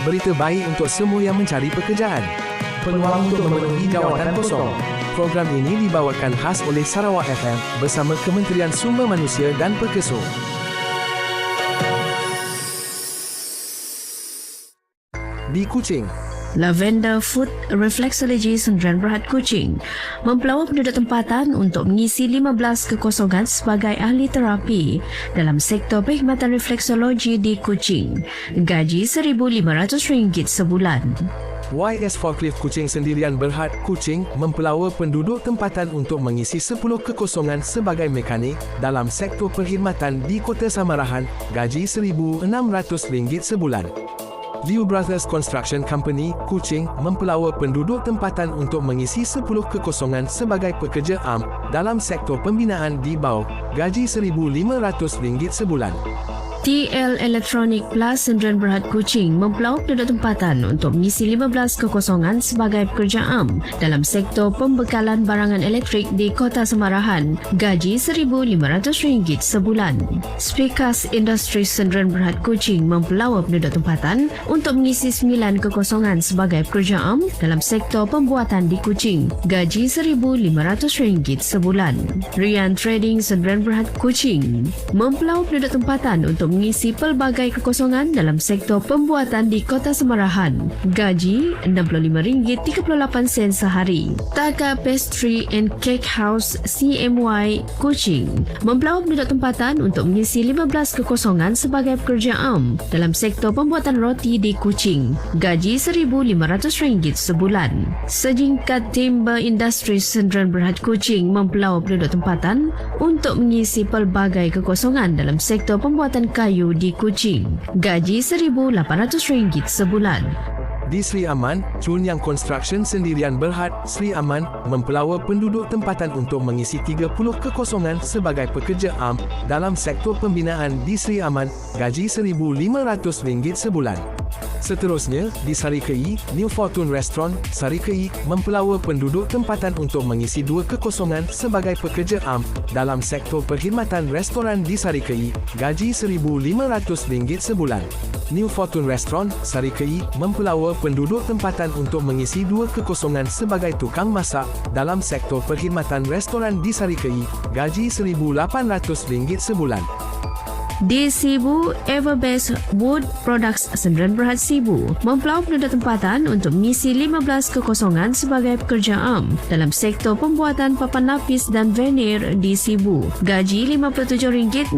Berita baik untuk semua yang mencari pekerjaan. Peluang untuk memenuhi jawatan kosong. Program ini dibawakan khas oleh Sarawak FM bersama Kementerian Sumber Manusia dan Perkeso. Di Kuching, Lavender Food Reflexology Sdn Bhd Kuching mempelawak penduduk tempatan untuk mengisi 15 kekosongan sebagai ahli terapi dalam sektor perkhidmatan refleksologi di Kuching. Gaji RM1,500 sebulan. YS Forklift Kuching Sdn Bhd Kuching mempelawa penduduk tempatan untuk mengisi 10 kekosongan sebagai mekanik dalam sektor perkhidmatan di Kota Samarahan. Gaji RM1,600 sebulan. Liu Brothers Construction Company, Kuching, mempelawa penduduk tempatan untuk mengisi 10 kekosongan sebagai pekerja am dalam sektor pembinaan di bawah. Gaji RM1,500 sebulan. TL Electronic Plus Sdn Bhd Kuching mempelawak penduduk tempatan untuk mengisi 15 kekosongan sebagai pekerja am dalam sektor pembekalan barangan elektrik di Kota Samarahan. Gaji RM1,500 sebulan. Spekas Industries Sdn Bhd Kuching mempelawak penduduk tempatan untuk mengisi 9 kekosongan sebagai pekerja am dalam sektor pembuatan di Kuching. Gaji RM1,500 sebulan. Rian Trading Sdn Bhd Kuching mempelawak penduduk tempatan untuk mengisi pelbagai kekosongan dalam sektor pembuatan di Kota Samarahan. Gaji RM65.38 sehari. Taka Pastry and Cake House CMY Kuching mempelawak penduduk tempatan untuk mengisi 15 kekosongan sebagai pekerja am dalam sektor pembuatan roti di Kuching. Gaji RM1,500 sebulan. Sejingkat Timber Industries Sdn Bhd Kuching mempelawak penduduk tempatan untuk mengisi pelbagai kekosongan dalam sektor pembuatan kayu di Kuching. Gaji RM1,800 sebulan. Di Sri Aman, Chunyang Construction Sdn Bhd Sri Aman mempelawa penduduk tempatan untuk mengisi 30 kekosongan sebagai pekerja am dalam sektor pembinaan di Sri Aman. Gaji RM1,500 sebulan. Seterusnya, di Sarikei, New Fortune Restaurant, Sarikei, mempelawa penduduk tempatan untuk mengisi 2 kekosongan sebagai pekerja am dalam sektor perkhidmatan restoran di Sarikei. Gaji RM1,500 sebulan. New Fortune Restaurant, Sarikei, mempelawa penduduk tempatan untuk mengisi 2 kekosongan sebagai tukang masak dalam sektor perkhidmatan restoran di Sarikei. Gaji RM1,800 sebulan. Di Sibu, Everbest Wood Products Sdn Bhd Sibu mempelawak penduduk tempatan untuk mengisi 15 kekosongan sebagai pekerja am dalam sektor pembuatan papan lapis dan veneer di Sibu. Gaji RM57.69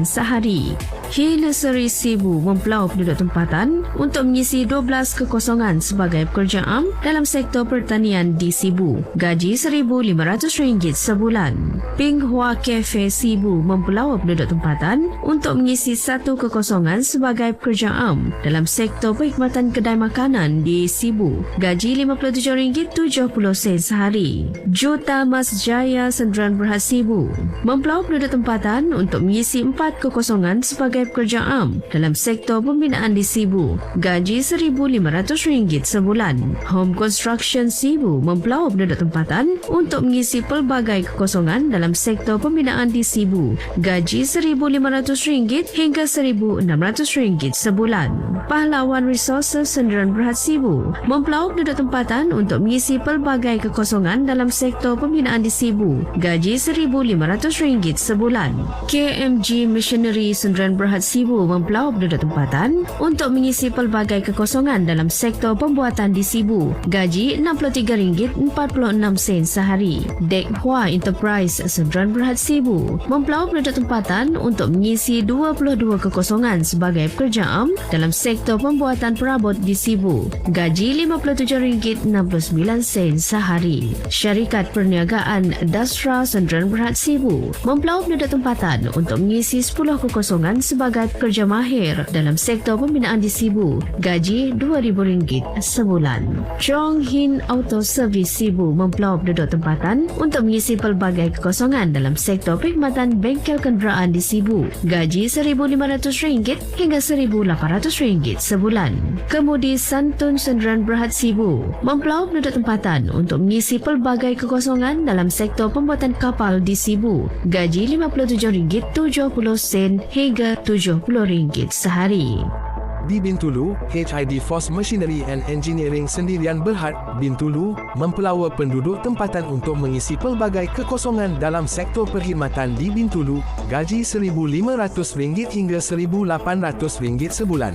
sehari. Hileseri Sibu mempelawak penduduk tempatan untuk mengisi 12 kekosongan sebagai pekerja am dalam sektor pertanian di Sibu. Gaji RM1,500 sebulan. Pinghua Cafe Sibu mempelawak penduduk tempatan untuk mengisi 1 kekosongan sebagai pekerja am dalam sektor perkhidmatan kedai makanan di Sibu. Gaji RM57.70 sehari. Jota Mas Jaya Sdn Bhd Sibu mempelawak penduduk tempatan untuk mengisi 4 kekosongan sebagai pekerja am dalam sektor pembinaan di Sibu. Gaji RM1,500 sebulan. Home Construction Sibu mempelawak penduduk tempatan untuk mengisi pelbagai kekosongan dalam sektor pembinaan di Sibu. Gaji RM1,500 hingga RM1,600 sebulan. Pahlawan Resources Sdn Bhd Sibu mempelawak penduduk tempatan untuk mengisi pelbagai kekosongan dalam sektor pembinaan di Sibu. Gaji RM1,500 sebulan. KMG Missionary Sdn Bhd Sibu mempelawak penduduk tempatan untuk mengisi pelbagai kekosongan dalam sektor pembuatan di Sibu. Gaji RM63.46 sehari. Dek Hua Enterprise Sdn Bhd Sibu mempelawak penduduk tempatan untuk mengisi 22 kekosongan sebagai pekerja am dalam sektor pembuatan perabot di Sibu. Gaji RM57.69 sehari. Syarikat Perniagaan Dasra Sdn Bhd Sibu mempelawak penduduk tempatan untuk mengisi 10 kekosongan sebagai pekerja mahir dalam sektor pembinaan di Sibu. Gaji RM2,000 sebulan. Chong Hin Auto Service Sibu mempelawak penduduk tempatan untuk mengisi pelbagai kekosongan dalam sektor perkhidmatan bengkel kenderaan di Sibu. Gaji RM1,500 hingga RM1,800 sebulan. Kemudi Santun Sdn Bhd Sibu mempelawak penduduk tempatan untuk mengisi pelbagai kekosongan dalam sektor pembuatan kapal di Sibu. Gaji RM57.70 hingga RM70 sehari. Di Bintulu, HID Force Machinery and Engineering Sendirian Berhad, Bintulu, mempelawa penduduk tempatan untuk mengisi pelbagai kekosongan dalam sektor perkhidmatan di Bintulu, gaji RM1,500 hingga RM1,800 sebulan.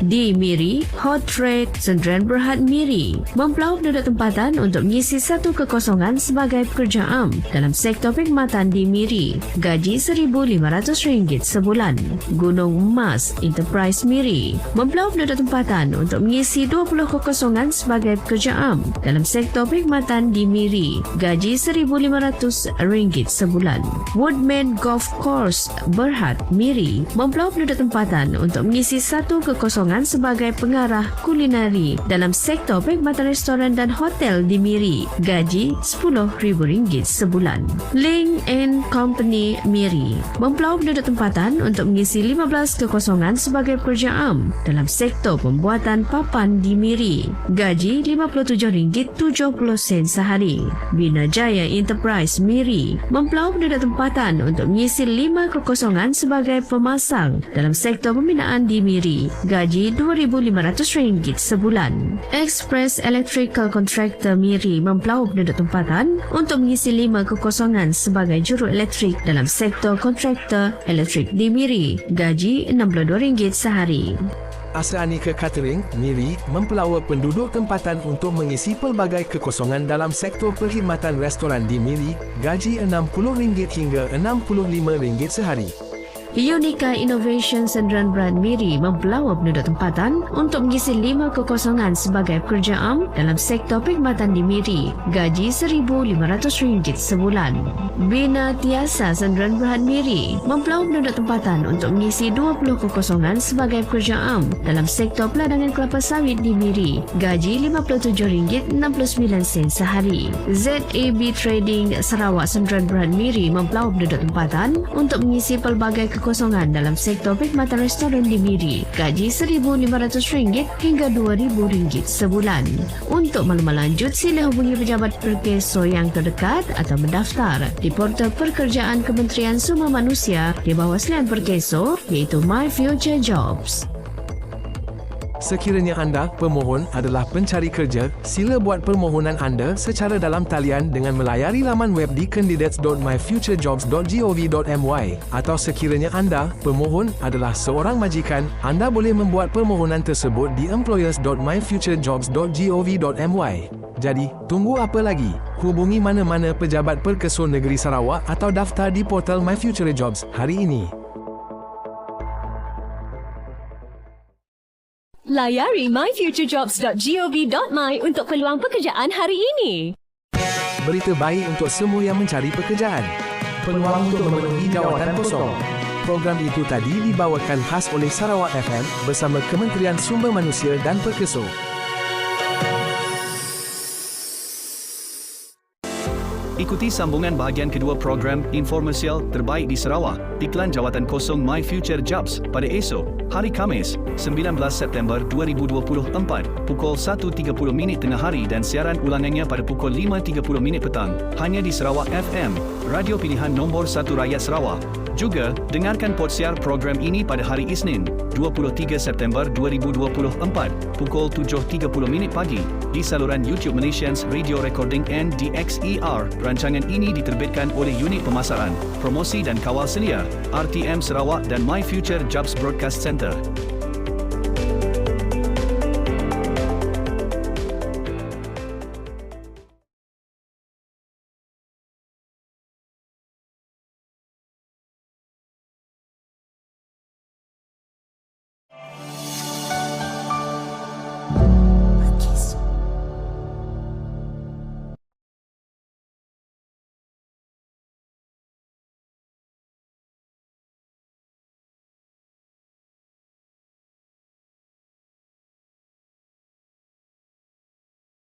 Di Miri, Hot Trade Sendirian Berhad Miri mempelaup penduduk tempatan untuk mengisi satu kekosongan sebagai pekerja am dalam sektor perkhidmatan di Miri, gaji RM1,500 sebulan. Gunung Emas Enterprise Miri mempelaup penduduk tempatan untuk mengisi 20 kekosongan sebagai pekerja am dalam sektor perkhidmatan di Miri, gaji RM1,500 sebulan. Woodman Golf Course Berhad Miri mempelaup penduduk tempatan untuk mengisi satu kekosongan sebagai pengarah kulineri dalam sektor perkhidmatan restoran dan hotel di Miri, gaji RM10,000 sebulan. Ling and Company Miri mempelaup penduduk tempatan untuk mengisi 15 kekosongan sebagai pekerja am dalam sektor pembuatan papan di Miri, gaji RM57.70 sehari. Bina Jaya Enterprise Miri mempelaup penduduk tempatan untuk mengisi 5 kekosongan sebagai pemasang dalam sektor pembinaan di Miri, gaji RM2,500 sebulan. Express Electrical Contractor Miri mempelaup penduduk tempatan untuk mengisi 5 kekosongan sebagai juru elektrik dalam sektor kontraktor elektrik di Miri, gaji RM62 sehari. Asanika Catering, Miri, mempelawa penduduk tempatan untuk mengisi pelbagai kekosongan dalam sektor perkhidmatan restoran di Miri, gaji RM60 hingga RM65 sehari. Unica Innovation Sendirian Berhad Miri mempelawa penduduk tempatan untuk mengisi 5 kekosongan sebagai pekerja am dalam sektor perkhidmatan di Miri, gaji RM1,500 sebulan. Bina Tiasa Sendirian Berhad Miri mempelawa penduduk tempatan untuk mengisi 20 kekosongan sebagai pekerja am dalam sektor peladangan kelapa sawit di Miri, gaji RM57.69 sehari. ZAB Trading Sarawak Sendirian Berhad Miri mempelawa penduduk tempatan untuk mengisi pelbagai kekosongan dalam sektor perkhidmatan restoran di Miri, gaji RM1,500 hingga RM2,000 sebulan. Untuk maklumat lanjut, sila hubungi pejabat Perkeso yang terdekat atau mendaftar di portal pekerjaan Kementerian Sumber Manusia di bawah selian Perkeso, iaitu My Future Jobs. Sekiranya anda, pemohon, adalah pencari kerja, sila buat permohonan anda secara dalam talian dengan melayari laman web di candidates.myfuturejobs.gov.my. Atau sekiranya anda, pemohon, adalah seorang majikan, anda boleh membuat permohonan tersebut di employers.myfuturejobs.gov.my. Jadi, tunggu apa lagi? Hubungi mana-mana pejabat Perkeso Negeri Sarawak atau daftar di portal My Future Jobs hari ini. Layari myfuturejobs.gov.my untuk peluang pekerjaan hari ini. Berita baik untuk semua yang mencari pekerjaan. Peluang untuk memenuhi jawatan kosong. Program itu tadi dibawakan khas oleh Sarawak FM bersama Kementerian Sumber Manusia dan Perkeso. Ikuti sambungan bahagian kedua program Informasial Terbaik di Sarawak, iklan jawatan kosong My Future Jobs pada esok, hari Khamis, 19 September 2024, pukul 1.30 tengah hari dan siaran ulangannya pada pukul 5.30 petang, hanya di Sarawak FM, radio pilihan nombor 1 rakyat Sarawak. Juga, dengarkan podsiar program ini pada hari Isnin, 23 September 2024, pukul 7.30 pagi, di saluran YouTube Malaysians Radio Recording and DXER. Rancangan ini diterbitkan oleh Unit Pemasaran, Promosi dan Kawal Selia, RTM Sarawak dan My Future Jobs Broadcast Center.